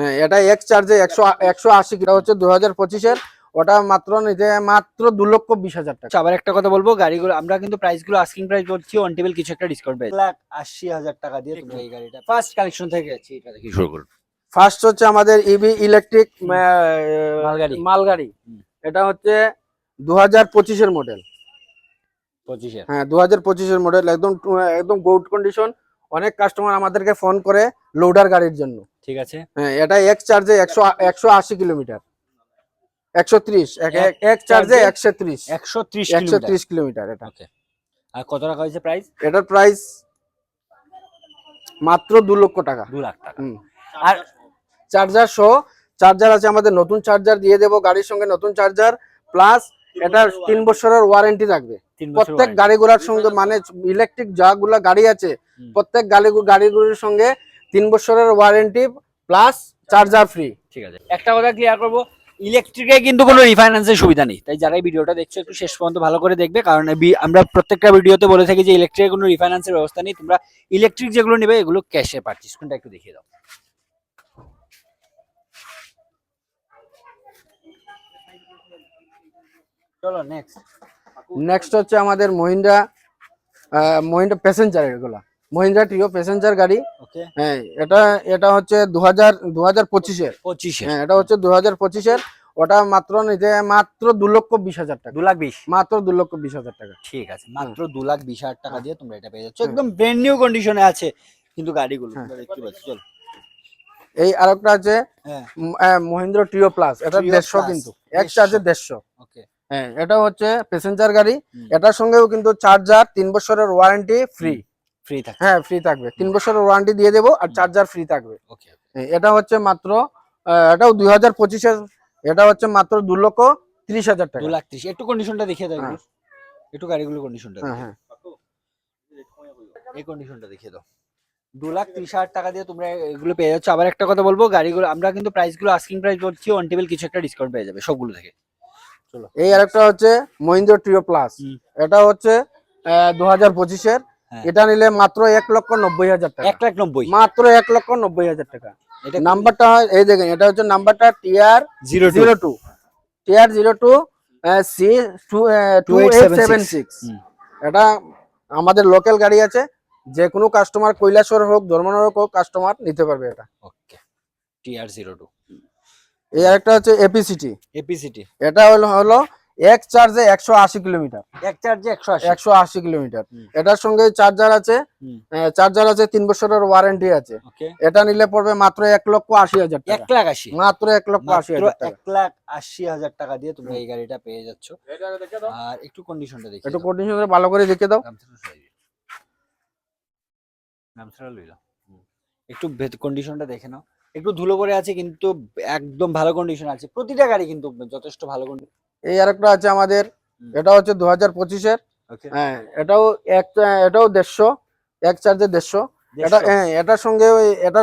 হ্যাঁ, এটা এক্স চার্জে 180 কিলো হচ্ছে 2025-এর। ওটা মাত্র নিতে মাত্র 2,20,000 টাকা। আবার একটা কথা বলবো, গাড়িগুলো আমরা কিন্তু প্রাইসগুলো আস্কিং প্রাইস বলছি, অন টেবিল কিছু একটা ডিসকাউন্ট পেয়ে 1,80,000 টাকা দিয়ে তুমি এই গাড়িটা ফার্স্ট কালেকশন থেকে যাচ্ছি, এটা দেখি শুরু করুন। ফার্স্ট হচ্ছে আমাদের ইভি ইলেকট্রিক মালগাড়ি। মালগাড়ি। এটা হচ্ছে 2025-এর মডেল। 25-এর? হ্যাঁ, 2025-এর মডেল, একদম একদম গুড কন্ডিশন। অনেক কাস্টমার আমাদেরকে ফোন করে লোডার গাড়ির জন্য। ঠিক আছে। হ্যাঁ, এটা এক্স চার্জে 180 কিলোমিটার, 130 এক চার্জে 130 130 কিলোমিটার এটা। ওকে। আর কত টাকা হয়েছে প্রাইস? এটার প্রাইস মাত্র 2 লক্ষ টাকা। 2 লাখ টাকা। আর চার্জার সহ, চার্জার আছে আমাদের, নতুন চার্জার দিয়ে দেবো গাড়ির সঙ্গে, নতুন চার্জার প্লাস এটার 3 বছরের ওয়ারেন্টি থাকবে প্রত্যেক গাড়িগুলোর সঙ্গে। মানে ইলেকট্রিক যাগুলা গাড়ি আছে প্রত্যেক গাড়িগুলোর সঙ্গে 3 বছরের ওয়ারেন্টি প্লাস চার্জার ফ্রি। ঠিক আছে, একটা কথা ক্লিয়ার করবো, ইলেকট্রিকে কিন্তু কোনো রিফাইন্যান্সের সুবিধা নেই, তাই যারা এই ভিডিওটা দেখছো একটু শেষ পর্যন্ত ভালো করে দেখবে, কারণ আমরা প্রত্যেকটা ভিডিওতে বলে থাকি যে ইলেকট্রিকের কোনো রিফাইন্যান্সের ব্যবস্থা নেই। তোমরা ইলেকট্রিক যেগুলো নেবে এগুলো ক্যাশে পারচেজ। কোনটা একটু দেখিয়ে দাও। চলো নেক্সট হচ্ছে আমাদের মহিন্দ্রা প্যাসেঞ্জার। এগুলা মহিন্দ্রা টিও প্যাসেঞ্জার গাড়ি। হ্যাঁ, এটা হচ্ছে 2025-এর। হ্যাঁ, এটা হচ্ছে 2025-এর। ওটা মাত্র নিতে মাত্র 2,20,000 টাকা। 2,20,000 মাত্র 2,20,000 টাকা। ঠিক আছে, মাত্র 2,20,000 টাকা দিয়ে তোমরা এটা পেয়ে যাচ্ছ, একদম ব্র্যান্ড নিউ কন্ডিশনে আছে কিন্তু গাড়িগুলো দেখতে পাচ্ছ। চলো, এই আরেকটা আছে মহিন্দ্রা টিও প্লাস। এটা 150 কিন্তু এক চার্জে 150। ওকে। হ্যাঁ, এটা হচ্ছে প্যাসেঞ্জার গাড়ি। এটার সঙ্গেও কিন্তু চার্জার 3 বছরের ওয়ারেন্টি ফ্রি থাকবে। হ্যাঁ, ফ্রি থাকবে, 3 বছরের ওয়ারেন্টি দিয়ে দেবো আর চার্জার ফ্রি থাকবে। ওকে। এটা হচ্ছে মাত্র এটাও 2025-এর। এটা হচ্ছে মাত্র 2,30,000 টাকা। 2,30,000। একটু কন্ডিশনটা দেখিয়ে দাও, একটু গাড়িগুলো কন্ডিশনটা। হ্যাঁ, এই কন্ডিশনটা দেখিয়ে দাও। 2,30,000 টাকা দিয়ে তোমরা এগুলো পেয়ে যাচ্ছ। আবার একটা কথা বলবো, গাড়িগুলো আমরা কিন্তু প্রাইসগুলো আস্কিং প্রাইস বলছি, অন টেবিল কিছু একটা ডিসকাউন্ট পেয়ে যাবে সবগুলো থেকে। চলো, এই আরেকটা হচ্ছে মহিন্দ্রা টিও প্লাস। এটা হচ্ছে 2025-এর। এটা নিলে মাত্র 1,90,000 টাকা। 1,90,000 মাত্র 1,90,000 টাকা। নাম্বারটা এই দেখেন, এটা হচ্ছে নাম্বারটা TR02 C2876। এটা আমাদের লোকাল গাড়ি আছে, যে কোনো কাস্টমার কৈলাসহর হোক ধর্মনগর হোক কাস্টমার নিতে পারবে এটা। ওকে, TR02। এই আরেকটা হচ্ছে এপিসিটি। এটা হলো এক চার্জে 180 কিলোমিটার। এক চার্জে 180 কিলোমিটার। এটার সঙ্গে চার্জার আছে 3 বছরের ওয়ারেন্টি আছে। এটা নিলে পড়বে মাত্র 1,80,000 টাকা। 1,80,000 মাত্র 1,80,000 টাকা। 1,80,000 টাকা দিয়ে তোমরা এই গাড়িটা পেয়ে যাচ্ছ। আর একটু কন্ডিশনটা দেখি, একটু কন্ডিশনটা ভালো করে দেখে দাও। একটু কন্ডিশনটা দেখে নাও। একটু ধুলো পড়ে আছে কিন্তু একদম ভালো কন্ডিশন আছে, প্রতিটা গাড়ি কিন্তু যথেষ্ট ভালো কন্ডিশন। এই আরেকটা আছে আমাদের, এটা হচ্ছে 2025-এর। হ্যাঁ, এটাও 150 এক চার্জে 150। এটার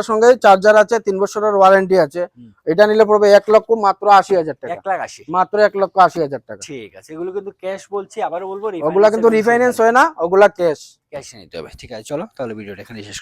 সঙ্গে চার্জার আছে, 3 বছরের ওয়ারেন্টি আছে। এটা নিলে পড়বে 1,80,000 টাকা। 1,80,000 মাত্র 1,80,000 টাকা। ঠিক আছে, এগুলো কিন্তু ক্যাশ বলছি, আবারও বলবো ওগুলা কিন্তু রিফাইন্যান্স হয় না, ওগুলা ক্যাশ নিতে হবে। ঠিক আছে, চলো তাহলে ভিডিওটা এখানে শেষ।